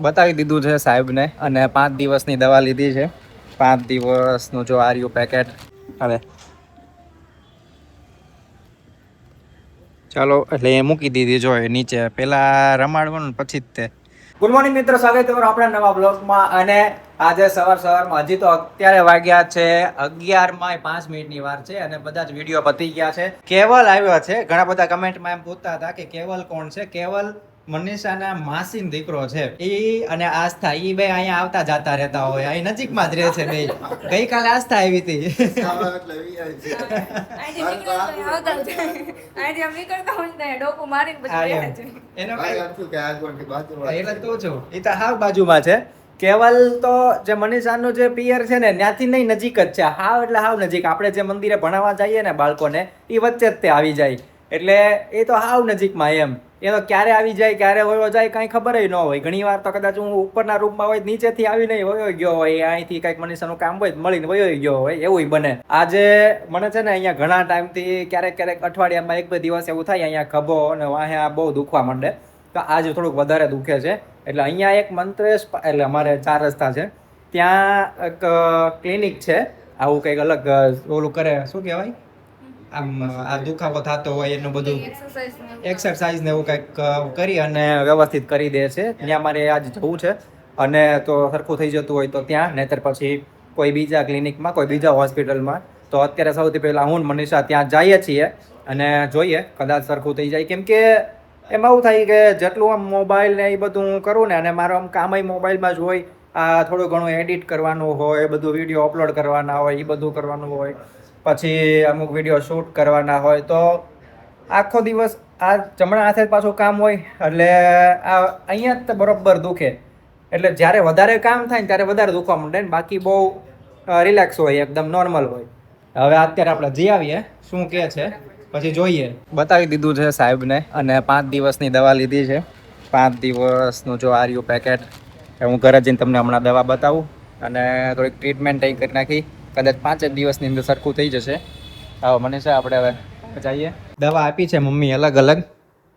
બતાવી દીધું છે સાહેબને અને 5 દિવસની દવા લીધી છે. 5 દિવસનું જો આર્યુ પેકેટ. હવે ચાલો એટલે એ મૂકી દીધી જો નીચે, પેલા રમાડવાનું પછી જ તે. ગુડ મોર્નિંગ મિત્રો, સ્વાગત છે આપણા નવા બ્લોગમાં. અને આજે સવારમાં હજી તો અત્યારે વાગ્યા છે 11:05 વાર છે અને બધા જ વિડીયો પતી ગયા છે. કેવલ આવ્યો છે. ઘણા બધા કમેન્ટમાં એમ પૂછતા હતા કે કેવલ કોણ છે. કેવલ મનીષાના માસીનો દીકરો છે. ઈ અને આસ્થા ઈ બે અહીંયા આવતા જતા રહેતા હોય, અહીં નજીકમાં જ રહે છે બે. ગઈકાલે આસ્થા આવી હતી. બાજુમાં છે કેવલ તો જે મનીષાનું જે પિયર છે ને ત્યાંથી નહીં, નજીક જ છે. હાવ એટલે હાવ નજીક. આપણે જે મંદિરે ભણાવવા જઈએ ને બાળકોને, એ વચ્ચે જ તે આવી જાય. એટલે એ તો હાવ નજીકમાં એમ. એ તો ક્યારે આવી જાય ક્યારે વયો જાય કાંઈ ખબર ન હોય. ઘણી વાર તો કદાચ હું ઉપરના રૂમમાં હોય, નીચેથી આવીને વયો ગયો હોય, અહીંથી કંઈક મનીષાનું કામ હોય મળીને વયો ગયો હોય, એવું બને. આજે મને છે ને અહીંયા ઘણા ટાઈમથી ક્યારેક અઠવાડિયામાં 1-2 દિવસ એવું થાય અહીંયા ખભો અને વાહે આ બહુ દુખવા માંડે. તો આજે થોડુંક વધારે દુખે છે. એટલે અહીંયા એક મંત્રેશ, એટલે અમારે 4 રસ્તા છે ત્યાં એક ક્લિનિક છે. આવું કંઈક અલગ ઓલું કરે, શું કહેવાય, આમ આ દુખાવો થતો હોય એનું બધું એક્સરસાઇઝ ને એવું કંઈક કરી અને વ્યવસ્થિત કરી દે છે. ત્યાં મારે આજ જવું છે અને તો સરખું થઈ જતું હોય તો ત્યાં, નહીતર પછી કોઈ બીજા ક્લિનિકમાં, કોઈ બીજા હોસ્પિટલમાં. તો અત્યારે સૌથી પહેલાં હું મનીષા ત્યાં જઈએ છીએ અને જોઈએ કદાચ સરખું થઈ જાય. કેમ કે એમાં એવું થાય કે જેટલું આમ મોબાઈલ ને એ બધું હું કરું ને, અને મારું આમ કામય મોબાઈલમાં જ હોય. આ થોડું ઘણું એડિટ કરવાનું હોય, બધું વિડીયો અપલોડ કરવાના હોય, એ બધું કરવાનું હોય, પછી અમુક વિડીયો શૂટ કરવાના હોય, તો આખો દિવસ આ જમણા હાથે પાછું કામ હોય. એટલે આ અહીંયા જ બરોબર દુખે. એટલે જ્યારે વધારે કામ થાય ને ત્યારે વધારે દુખવા માંડે ને, બાકી બહુ રિલેક્સ હોય, એકદમ નોર્મલ હોય. હવે અત્યારે આપણે જઈ આવીએ શું કહે છે, પછી જોઈએ. બતાવી દીધું છે સાહેબને અને 5 દિવસની દવા લીધી છે. 5 દિવસનું જો આર્યુ પેકેટ. હું ઘરે જઈને તમને હમણાં દવા બતાવું અને થોડીક ટ્રીટમેન્ટ કરી નાખી. કદાચ 5 જ દિવસની અંદર સરખું થઈ જશે. આવો મનીષા, આપણે હવે જઈએ. દવા આપી છે મમ્મી અલગ અલગ,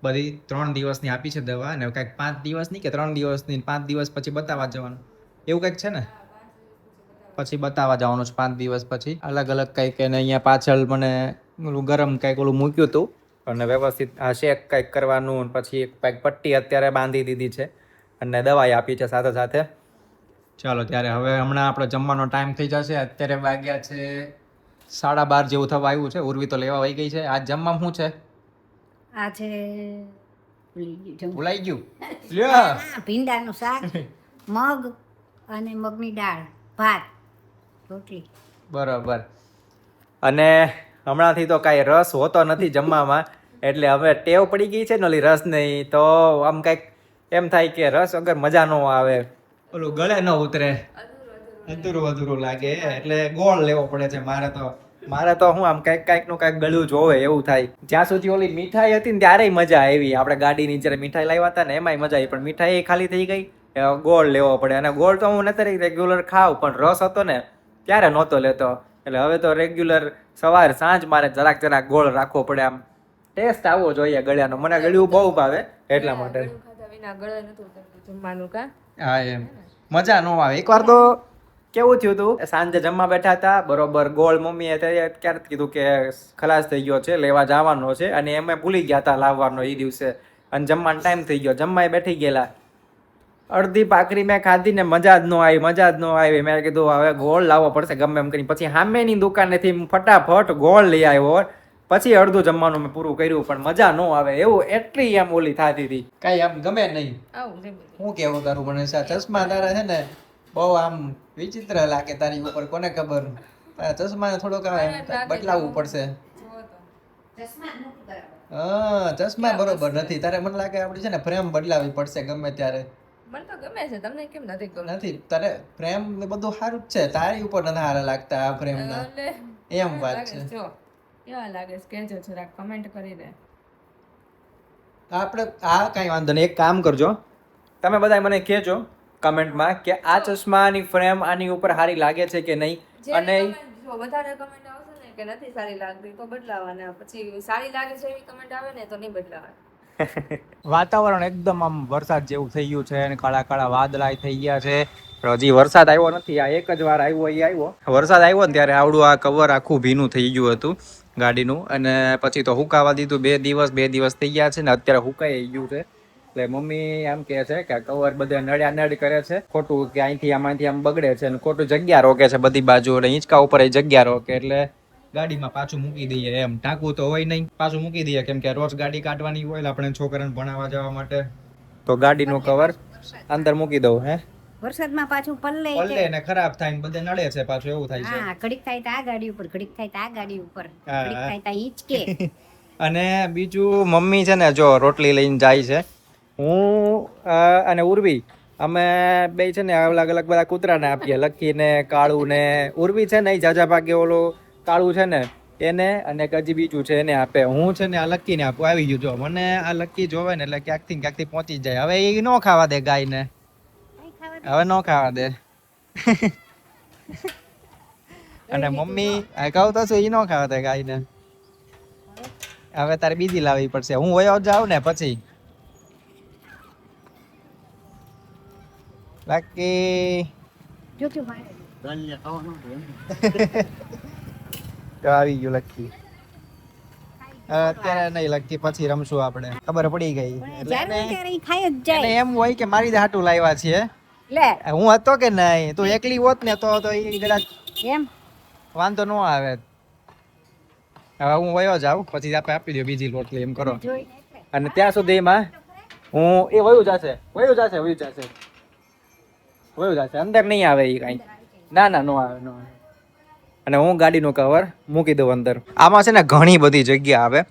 બધી 3 દિવસની આપી છે દવા. અને કંઈક 5 દિવસની કે 3 દિવસની, 5 દિવસ પછી બતાવવા જવાનું એવું કંઈક છે ને. પછી બતાવવા જવાનું છે 5 દિવસ પછી. અલગ અલગ કંઈક એને અહીંયા પાછળ મને ઓલું ગરમ કંઈક ઓલું મૂક્યું હતું અને વ્યવસ્થિત આ શેક કંઈક કરવાનું. પછી કંઈક પટ્ટી અત્યારે બાંધી દીધી છે અને દવાઈ આપી છે સાથે સાથે. ચાલો ત્યારે હવે હમણાં આપણે જમવાનો ટાઈમ થઈ જશે. અત્યારે વાગ્યા છે 12:30 જેવું થવા આવ્યું છે. ઉર્વી તો લેવા વહી ગઈ છે. આજ જમવામાં શું છે? આજે ભૂલાઈ ગયું. ભીંડાનું શાક, મગ અને મગની દાળ, ભાત, રોટલી. બરાબર. અને હમણાંથી તો કાંઈ રસ હોતો નથી જમવામાં, એટલે હવે ટેવ પડી ગઈ છે ને ઓલી રસ નહીં. તો આમ કંઈક એમ થાય કે રસ વગર મજા ન આવે, ઓલું ગળે ન ઉતરે, અધૂરું લાગે. એટલે ગોળ લેવો પડે છે મારે તો હું આમ કંઈક નું કંઈક ગળ્યું જોવે એવું થાય. જ્યાં સુધી ઓલી મીઠાઈ હતી ને ત્યારે મજા આવી. આપણે ગાડીની જ્યારે મીઠાઈ લાવ્યા હતા ને એમાંય મજા આવી, પણ મીઠાઈ ખાલી થઈ ગઈ. ગોળ લેવો પડે. અને ગોળ તો હું નથી રેગ્યુલર ખાવ, પણ રસ હતો ને ત્યારે નહોતો લેતો. એટલે હવે તો રેગ્યુલર સવાર સાંજ મારે જરાક ગોળ રાખવો પડે. આમ ટેસ્ટ આવવો જોઈએ ગળ્યાનો. મને ગળ્યું બહુ ભાવે એટલા માટે. હા એમ મજા ન આવે. એકવાર તો કેવું થયું હતું, સાંજે જમવા બેઠા હતા, બરોબર ગોળ મમ્મીએ ક્યારે કીધું કે ખલાસ થઈ ગયો છે, લેવા જવાનો છે, અને એમે ભૂલી ગયા હતા લાવવાનો એ દિવસે. અને જમવાનો ટાઈમ થઈ ગયો, જમવા બેઠી ગયેલા. અડધી ભાખરી મેં ખાધી ને મજા જ ન આવી. મેં કીધું હવે ગોળ લાવવો પડશે ગમે એમ કરીને. પછી સામેની દુકાનેથી ફટાફટ ગોળ લઈ આવ્યો. પછી અડધું જમવાનું મેં પૂરું કર્યું, પણ મજા ન આવે એવું. એટલી એમ ઓલી થતી હતી, કઈ આમ ગમે નહીં. શું કેવું તારું મને? ચશ્મા તારા છે ને બહુ આમ વિચિત્ર લાગે તારી ઉપર. કોને ખબર, ચશ્મા થોડોક બદલાવવું પડશે. ચશ્મા બરોબર નથી તારે. મને લાગે આપડી છે ને ફ્રેમ બદલાવી પડશે ગમે ત્યારે. મને તો ગમે છે, તમને કેમ નથી ગમતું? નથી, તારે ફ્રેમ ને બધું સારું જ છે, તારી ઉપર નથી સારા લાગતા આ ફ્રેમ ના. એમ વાત છે. જો કેવા લાગે છે કેજો, જરાક કમેન્ટ કરી દે. આપણે આ કાંઈ વાંધો નહીં, એક કામ કરજો તમે બધા મને કહેજો કમેન્ટમાં કે આ ચશ્માની ફ્રેમ આની ઉપર સારી લાગે છે કે નહીં. અને જો વધારે કમેન્ટ આવશે ને કે નથી સારી લાગતી તો બદલાવાના, પછી સારી લાગે છે એવી કમેન્ટ આવે ને તો નહીં બદલાવાના. વાતાવરણ એકદમ આમ વરસાદ જેવું થઈ ગયું છે અને કાળા કાળા વાદળાય થઈ ગયા છે. પણ હજી વરસાદ આવ્યો નથી. આ એક જ વાર આવ્યો એ આવ્યો. વરસાદ આવ્યો ને ત્યારે આવડું આ કવર આખું ભીનું થઈ ગયું હતું ગાડીનું, અને પછી તો હુકાવા દીધું. 2 દિવસ થઈ ગયા છે ને અત્યારે હુકાઈ ગયું છે. એટલે મમ્મી એમ કહે છે કે આ કવર બધે નડ્યા નડ કરે છે, ખોટું કે અહીંથી આમાંથી આમ બગડે છે અને ખોટું જગ્યા રોકે છે બધી બાજુ, એટલે હિંચકા ઉપર એ જગ્યા રોકે, એટલે ગાડીમાં પાછું મૂકી દઈએ. એમ ટાંકવું તો હોય નહીં, પાછું મૂકી દઈએ, કેમ કે રોજ ગાડી કાઢવાની હોય આપણે છોકરાને ભણાવવા જવા માટે. તો ગાડીનું કવર અંદર મૂકી દઉં. હે, વરસાદમાં પાછું પલ્લે પલ્લે ને ખરાબ થાય ને બધે નડે છે પાછું, એવું થાય છે. હા, ઘડીક થાય તો આ ગાડી ઉપર, ઘડીક થાય તો આ ગાડી ઉપર, હા, ઘડીક થાય તો હિંચકે. અને બીજું મમ્મી છે ને જો રોટલી લઈને જાય છે. હું અને ઉર્વી અમે બે છે ને અલગ અલગ બધા કૂતરાને આપીએ, લક્કી ને કાળું ને. ઉર્વી છે ને એ જાજા ભાગે ઓલો કાળું છે ને એને, અને હજી બીજું છે એને આપે. હું છે ને આ લક્કીને આપું. આવી ગયું જો, મને આ લક્કી જોવે ને એટલે ક્યાંકથી પહોંચી જાય. હવે એ ન ખાવા દે ગાયને, હવે ન ખાવા દે. અને મમ્મી કહું તો શું, એ ન ખાવા દે ગાયને. હવે તારે બીજી લાવવી પડશે. હું વયો જાઉં ને પછી. બાકી જો કે મારે તો આવી ગયું લક્કી. અત્યારે નહીં લક્કી, પછી રમશું આપણે. ખબર પડી ગઈ. જ્યારે ને ત્યારે ઈ ખાઈ જ જાય. એને એમ હોય કે મારી જ હાટું લાવ્યા છીએ. લે હું હતો કે નહીં, તું એકલી હોત ને તો એ કદાચ એમ વાંધો ન આવે. હવે હું વયો જાઉં, પછી આપણે આપી દો બીજી રોટલી, એમ કરો. જોઈ અને ત્યાં સુધીમાં હું એ વયું જશે અંદર નહીં આવે એ કાંઈ. ના નો આવે. અને હું ગાડીનું કવર મૂકી દઉં અંદર. આમાં છે ને ઘણી બધી જગ્યા આવે,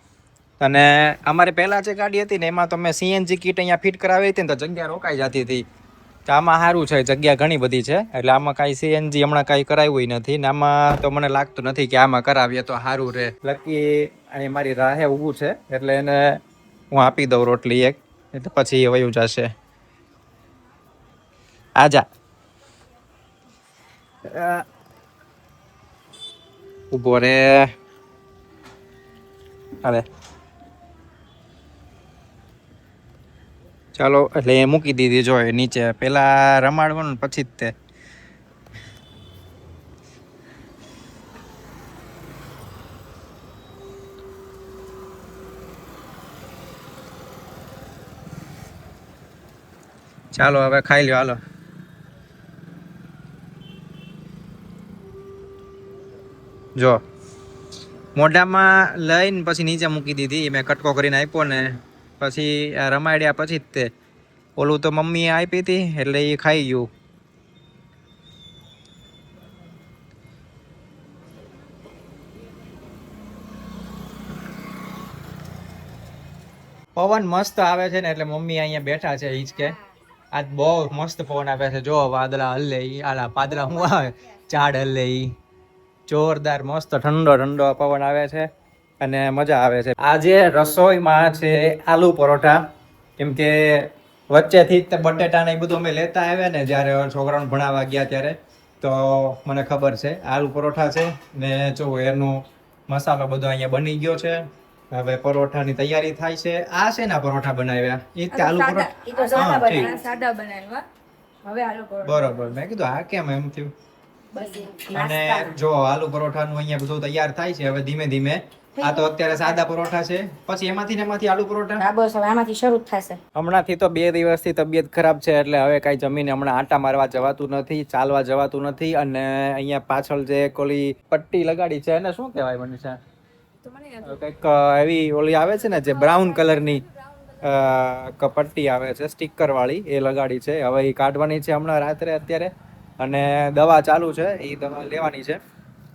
અને અમારે પહેલા જે ગાડી હતી ને એમાં તો મેં સીએનજી કીટ અહીંયા ફિટ કરાવી હતી ને તો જગ્યા રોકાઈ જતી હતી. તો આમાં સારું છે, જગ્યા ઘણી બધી છે, એટલે આમાં કાંઈ સીએનજી હમણાં કાંઈ કરાવ્યું નથી ને આમાં તો મને લાગતું નથી કે આમાં કરાવીએ તો સારું રહે. લકી અહીં મારી રાહે ઊભું છે, એટલે એને હું આપી દઉં રોટલી એક, એટલે પછી એ વયું જશે. આજા ઊભો રે. હાલે ચાલો, એટલે એ મૂકી દીધી જો નીચે. પેલા રમાડવાનું પછી જ તે. ચાલો હવે ખાઈ લ્યો, હાલો. જો મોઢામાં લઈને પછી નીચે મૂકી દીધી. મેં કટકો કરીને આપ્યો ને પછી રમાડ્યા પછી જ તે. ઓલું તો મમ્મીએ આપી હતી એટલે એ ખાઈ ગયું. પવન મસ્ત આવે છે ને એટલે મમ્મી અહીંયા બેઠા છે હિંચકે. આજ બહુ મસ્ત પવન આવે છે. જો વાદળા હલે, આલા પાદળા શું આવે, ઝાડ હલે, જોરદાર મસ્ત ઠંડો પવન આવે છે અને મજા આવે છે. આજે રસોઈમાં છે આલુ પરોઠા, કેમ કે વચ્ચેથી જ બટેટા ને એ બધું અમે લેતા આવ્યા ને જ્યારે છોકરાઓને ભણાવવા ગયા ત્યારે, તો મને ખબર છે. આલુ પરોઠા છે ને જો એનો મસાલો બધો અહીંયા બની ગયો છે. હવે પરોઠાની તૈયારી થાય છે. આ છે ને પરોઠા બનાવ્યા એ જ આલુ પરોઠા. હા, ઠીક. સાદા બનાવ્યા. હવે આલુ પરોઠા. બરોબર. મેં કીધું આ કેમ એમ થયું. અને જો આલુ પરોઠાનું અહીંયા બધું તૈયાર થાય છે હવે ધીમે ધીમે. આ તો અત્યારે સાદા પરોઠા છે, પછી એમાંથી આલુ પરોઠા. બસ હવે આમાંથી શરૂ થશે. હમણાંથી તો 2 દિવસથી તબિયત ખરાબ છે, એટલે હવે કાંઈ જમીને હમણાં આટા મારવા જવાતું નથી, ચાલવા જવાતું નથી. અને અહીંયા પાછળ જે ઓલી પટ્ટી લગાડી છે એને શું કહેવાય મનીષા? કંઈક એવી ઓલી આવે છે ને જે બ્રાઉન કલરની પટ્ટી આવે છે સ્ટીકર વાળી, એ લગાડી છે. હવે એ કાઢવાની છે હમણાં રાત્રે અત્યારે. અને દવા ચાલુ છે, એ દવા લેવાની છે.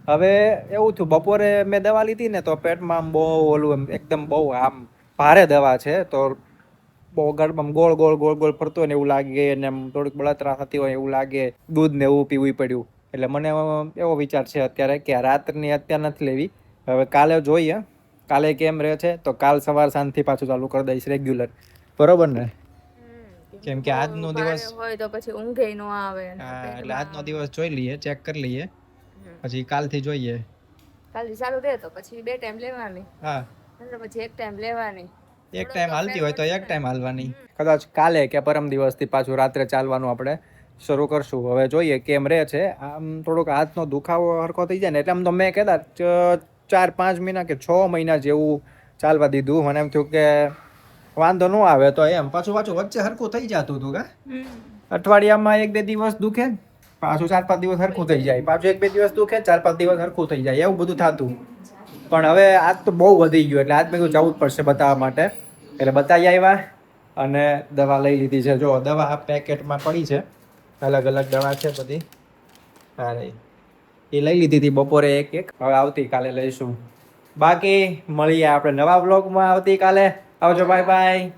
હવે એવું થયું, બપોરે મેં દવા લીધી ને તો પેટમાં આમ બહુ ઓલું એકદમ બહુ આમ ભારે દવા છે, તો બહુ ગળમાં ગોળ ગોળ ફરતો હોય ને એવું લાગે, અને આમ થોડીક બળતરા થતી હોય એવું લાગે. દૂધ ને એવું પીવું પડ્યું. એટલે મને એવો વિચાર છે અત્યારે કે રાત્રની અત્યારે નથી લેવી, હવે કાલે જોઈએ કાલે કેમ રહે છે. તો કાલ સવાર સાંજથી પાછું ચાલુ કરી દઈશ રેગ્યુલર, બરોબર ને? કેમ કે આજનો દિવસ હોય તો પછી ઊંઘે ન આવે. એટલે આજનો દિવસ જોઈ લઈએ, ચેક કરી લઈએ, પછી કાલથી જોઈએ. કાલથી ચાલુ રહે તો પછી 2 ટાઈમ લેવાની. હા, પછી 1 ટાઈમ લેવાની. એક ટાઈમ હાલતી હોય તો એક ટાઈમ હાલવાની. કદાચ કાલે કે પરમ દિવસથી પાછું રાત્રે ચાલવાનું આપણે શરૂ કરશું. હવે જોઈએ કેમ રહે છે. આમ થોડોક હાથનો દુખાવો હરખો થઈ જાય ને એટલે આમ તો મેં કદાચ 4-5 મહિના કે 6 મહિના જેવું ચાલવા દીધું. મને એમ થયું કે વાંધો ન આવે તો એમ પાછું વચ્ચે હરખું થઈ જતું હતું કા અઠવાડિયામાં 1-2 દિવસ દુખે પાછું 4-5 દિવસ હરખું થઈ જાય, પાછું 1-2 દિવસ દુખે 4-5 દિવસ હરખું થઈ જાય, એવું બધું થતું. પણ હવે આજ તો બહુ વધી ગયું એટલે આજ મેં કીધું જવું જ પડશે બતાવવા માટે. એટલે બતાવી આવ્યા અને દવા લઈ લીધી છે. જો દવા આ પેકેટમાં પડી છે, અલગ અલગ દવા છે બધી. અરે એ લઈ લીધી હતી બપોરે એક હવે આવતીકાલે લઈશું. બાકી મળીએ આપણે નવા બ્લોગમાં આવતીકાલે. આવજો, બાય બાય.